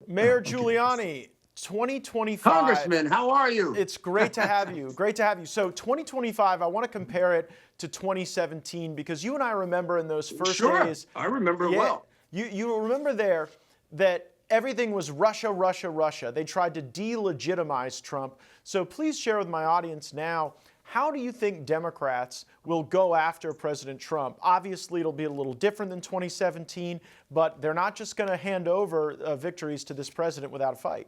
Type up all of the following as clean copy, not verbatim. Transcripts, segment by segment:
Mayor Giuliani, 2025. Congressman, how are you? It's great to have you. Great to have you. So 2025, I want to compare it to 2017 because you and I remember in those first days. I remember it well. You remember there that everything was Russia, Russia, Russia. They tried to delegitimize Trump. So please share with my audience now, how do you think Democrats will go after President Trump? Obviously, it'll be a little different than 2017, but they're not just going to hand over victories to this president without a fight.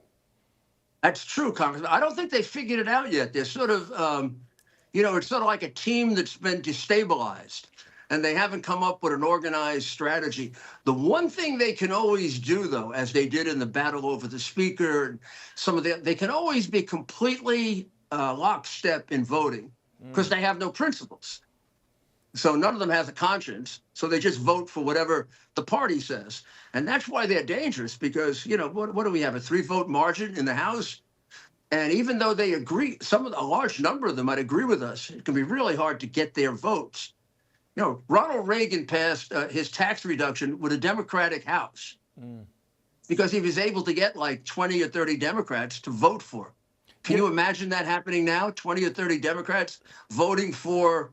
That's true, Congressman. I don't think they figured it out yet. They're sort of, it's sort of like a team that's been destabilized, and they haven't come up with an organized strategy. The one thing they can always do, though, as they did in the battle over the speaker, they can always be completely lockstep in voting because they have no principles. So none of them has a conscience. So they just vote for whatever the party says. And that's why they're dangerous because, what do we have, a 3-vote margin in the House? And even though they agree, a large number of them might agree with us, it can be really hard to get their votes. Ronald Reagan passed his tax reduction with a Democratic House because he was able to get like 20 or 30 Democrats to vote for it. Can you imagine that happening now? 20 or 30 Democrats voting for,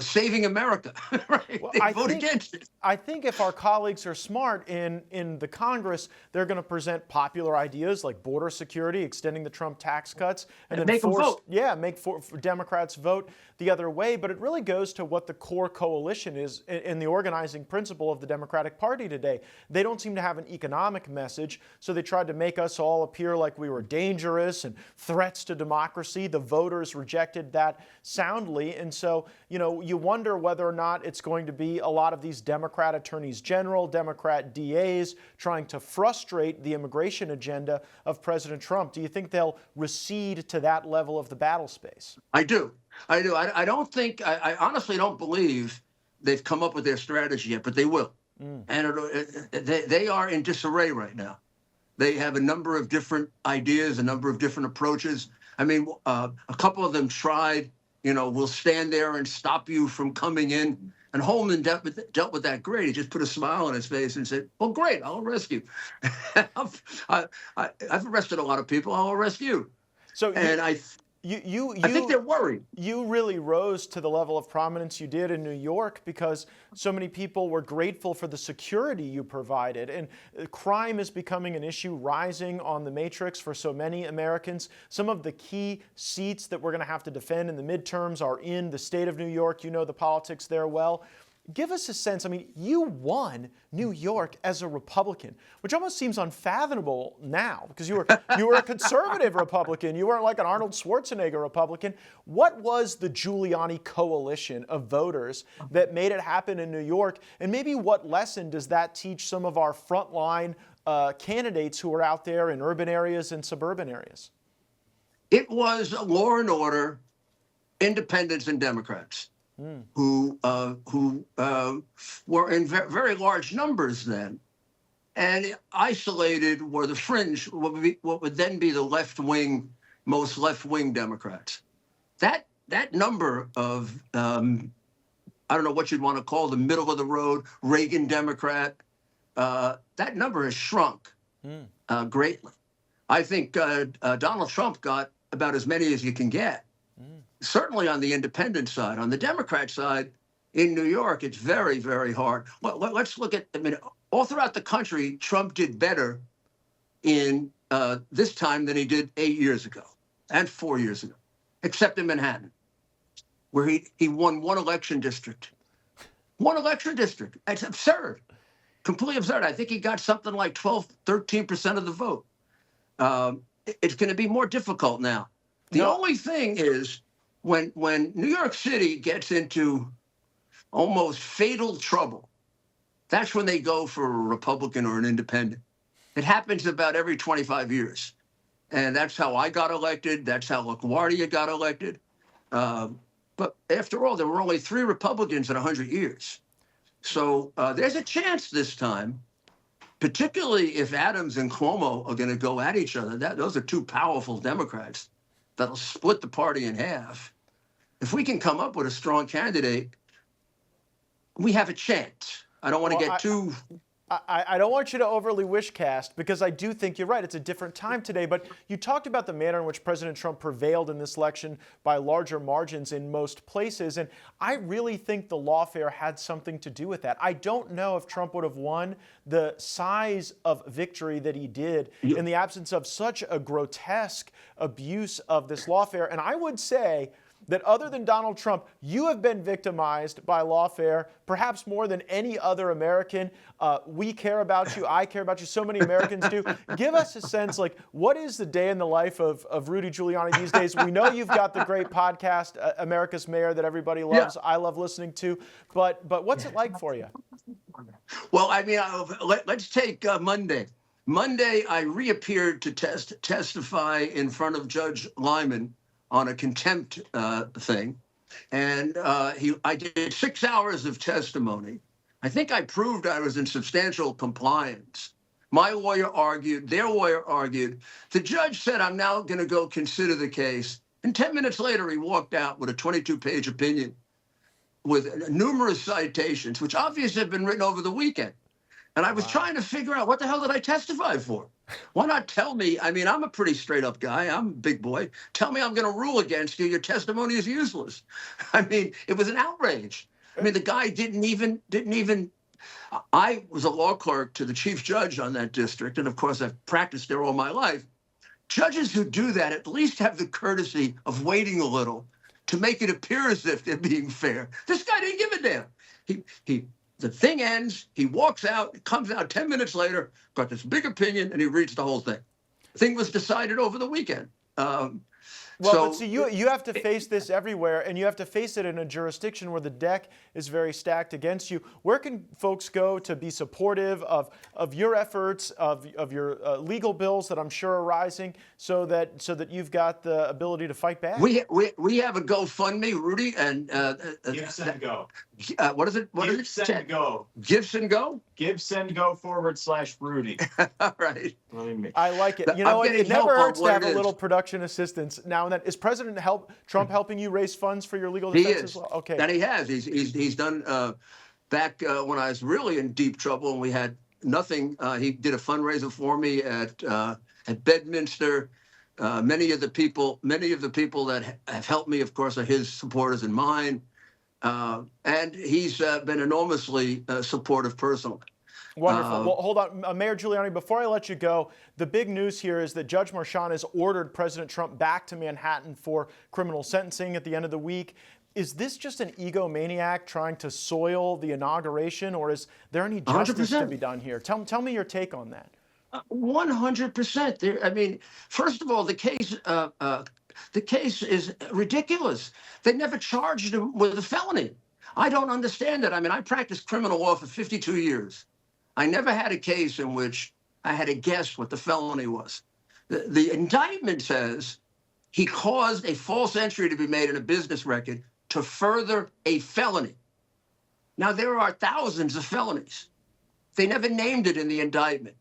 saving America, right? Well, they vote against it. I think if our colleagues are smart in the Congress, they're going to present popular ideas like border security, extending the Trump tax cuts, and then make them vote. Make Democrats vote the other way. But it really goes to what the core coalition is in the organizing principle of the Democratic Party today. They don't seem to have an economic message, so they tried to make us all appear like we were dangerous and threats to democracy. The voters rejected that soundly, and so you wonder whether or not it's going to be a lot of these Democrat attorneys general, Democrat DAs trying to frustrate the immigration agenda of President Trump. Do you think they'll recede to that level of the battle space? I do. I don't think, I honestly don't believe they've come up with their strategy yet, but they will. And they are in disarray right now. They have a number of different ideas, a number of different approaches. I mean, a couple of them tried, we'll stand there and stop you from coming in. And Holman dealt with that great. He just put a smile on his face and said, well, great, I'll arrest you. I've arrested a lot of people. I'll arrest you. So I think they're worried. You really rose to the level of prominence you did in New York because so many people were grateful for the security you provided. And crime is becoming an issue, rising on the matrix for so many Americans. Some of the key seats that we're going to have to defend in the midterms are in the state of New York. You know the politics there well. Give us a sense. I mean, you won New York as a Republican, which almost seems unfathomable now because you were a conservative Republican. You weren't like an Arnold Schwarzenegger Republican. What was the Giuliani coalition of voters that made it happen in New York? And maybe what lesson does that teach some of our frontline candidates who are out there in urban areas and suburban areas? It was law and order, independents and Democrats. Who were in very large numbers then, and isolated were the fringe, what would then be the most left-wing Democrats. That number of, I don't know what you'd want to call the middle of the road, Reagan Democrat, that number has shrunk greatly. I think Donald Trump got about as many as you can get. Certainly on the independent side. On the Democrat side, in New York, it's very, very hard. Let's look at, all throughout the country, Trump did better in this time than he did 8 years ago and 4 years ago, except in Manhattan, where he won one election district. One election district. It's absurd. Completely absurd. I think he got something like 13% of the vote. It's going to be more difficult now. The only thing is, when New York City gets into almost fatal trouble, that's when they go for a Republican or an independent. It happens about every 25 years. And that's how I got elected. That's how LaGuardia got elected. But after all, there were only 3 Republicans in 100 years. So there's a chance this time, particularly if Adams and Cuomo are going to go at each other. Those are 2 powerful Democrats that'll split the party in half. If we can come up with a strong candidate, we have a chance. I don't want to get too I don't want you to overly wish cast, because I do think you're right. It's a different time today. But you talked about the manner in which President Trump prevailed in this election by larger margins in most places. And I really think the lawfare had something to do with that. I don't know if Trump would have won the size of victory that he did in the absence of such a grotesque abuse of this lawfare. And I would say that other than Donald Trump, you have been victimized by lawfare, perhaps more than any other American. We care about you. I care about you. So many Americans do. Give us a sense, like, what is the day in the life of Rudy Giuliani these days? We know you've got the great podcast, America's Mayor, that everybody loves. Yeah. I love listening to. But what's it like for you? Well, I mean, let's take Monday. Monday, I reappeared to testify in front of Judge Lyman on a contempt thing. And I did 6 hours of testimony. I think I proved I was in substantial compliance. My lawyer argued, their lawyer argued. The judge said, I'm now going to go consider the case. And 10 minutes later, he walked out with a 22-page opinion with numerous citations, which obviously had been written over the weekend. And I was trying to figure out, what the hell did I testify for? Why not tell me? I mean, I'm a pretty straight up guy. I'm a big boy. Tell me I'm going to rule against you. Your testimony is useless. I mean, it was an outrage. I mean, the guy didn't even. I was a law clerk to the chief judge on that district. And of course, I've practiced there all my life. Judges who do that at least have the courtesy of waiting a little to make it appear as if they're being fair. This guy didn't give a damn. The thing ends, he walks out, comes out 10 minutes later, got this big opinion, and he reads the whole thing. The thing was decided over the weekend. But see, you have to face this everywhere, and you have to face it in a jurisdiction where the deck is very stacked against you. Where can folks go to be supportive of your efforts, of your legal bills that I'm sure are rising, so that you've got the ability to fight back? We have a GoFundMe, Rudy, and Give, Send, Go. What is it? Give, Send, Go. Give, Send, Go? Give, Send, Go /Rudy. All right. I like it. You know, it never hurts to have a little production assistance now and then. Is President Trump helping you raise funds for your legal defense as well? Okay. And he has. He's done back when I was really in deep trouble and we had nothing. He did a fundraiser for me at Bedminster. Many of the people that have helped me, of course, are his supporters and mine. And he's been enormously supportive personally. Wonderful. Well, hold on. Mayor Giuliani, before I let you go, the big news here is that Judge Marchand has ordered President Trump back to Manhattan for criminal sentencing at the end of the week. Is this just an egomaniac trying to soil the inauguration, or is there any justice 100%. To be done here? Tell me your take on that. 100%. I mean, first of all, the case is ridiculous. They never charged him with a felony. I don't understand it. I mean, I practiced criminal law for 52 years. I never had a case in which I had to guess what the felony was. The indictment says he caused a false entry to be made in a business record to further a felony. Now, there are thousands of felonies. They never named it in the indictment.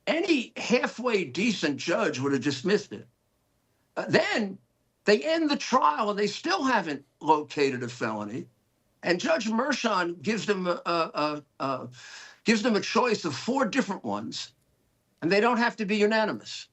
Any halfway decent judge would have dismissed it. Then they end the trial and they still haven't located a felony. And Judge Marchand gives them a choice of 4 different ones, and they don't have to be unanimous.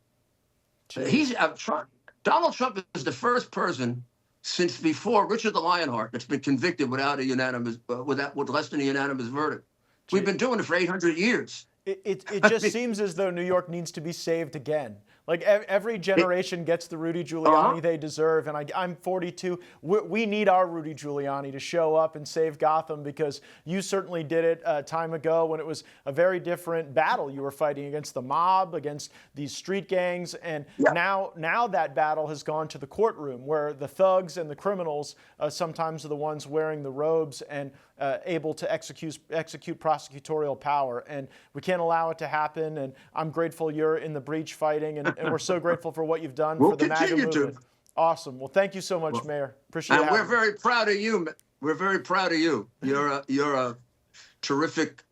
Donald Trump is the first person since before Richard the Lionheart that's been convicted without a unanimous, with less than a unanimous verdict. We've been doing it for 800 years. It just seems as though New York needs to be saved again. Like every generation gets the Rudy Giuliani they deserve, and I'm 42. We need our Rudy Giuliani to show up and save Gotham, because you certainly did it a time ago when it was a very different battle. You were fighting against the mob, against these street gangs, and now that battle has gone to the courtroom, where the thugs and the criminals sometimes are the ones wearing the robes and able to execute prosecutorial power, and we can't allow it to happen. And I'm grateful you're in the breach fighting, and we're so grateful for what you've done for the MAGA movement. Awesome. Well, thank you so much, Mayor. Appreciate it. And we're very proud of you. We're very proud of you. You're a terrific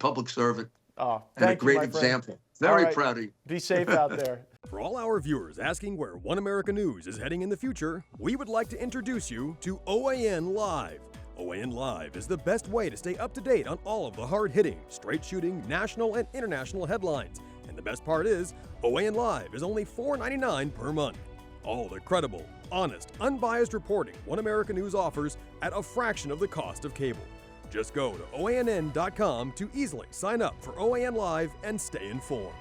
public servant. Oh, and a great example. Very proud of you. Be safe out there. For all our viewers asking where One America News is heading in the future, we would like to introduce you to OAN Live, OAN Live is the best way to stay up to date on all of the hard-hitting, straight-shooting, national and international headlines. And the best part is, OAN Live is only $4.99 per month. All the credible, honest, unbiased reporting One America News offers at a fraction of the cost of cable. Just go to OANN.com to easily sign up for OAN Live and stay informed.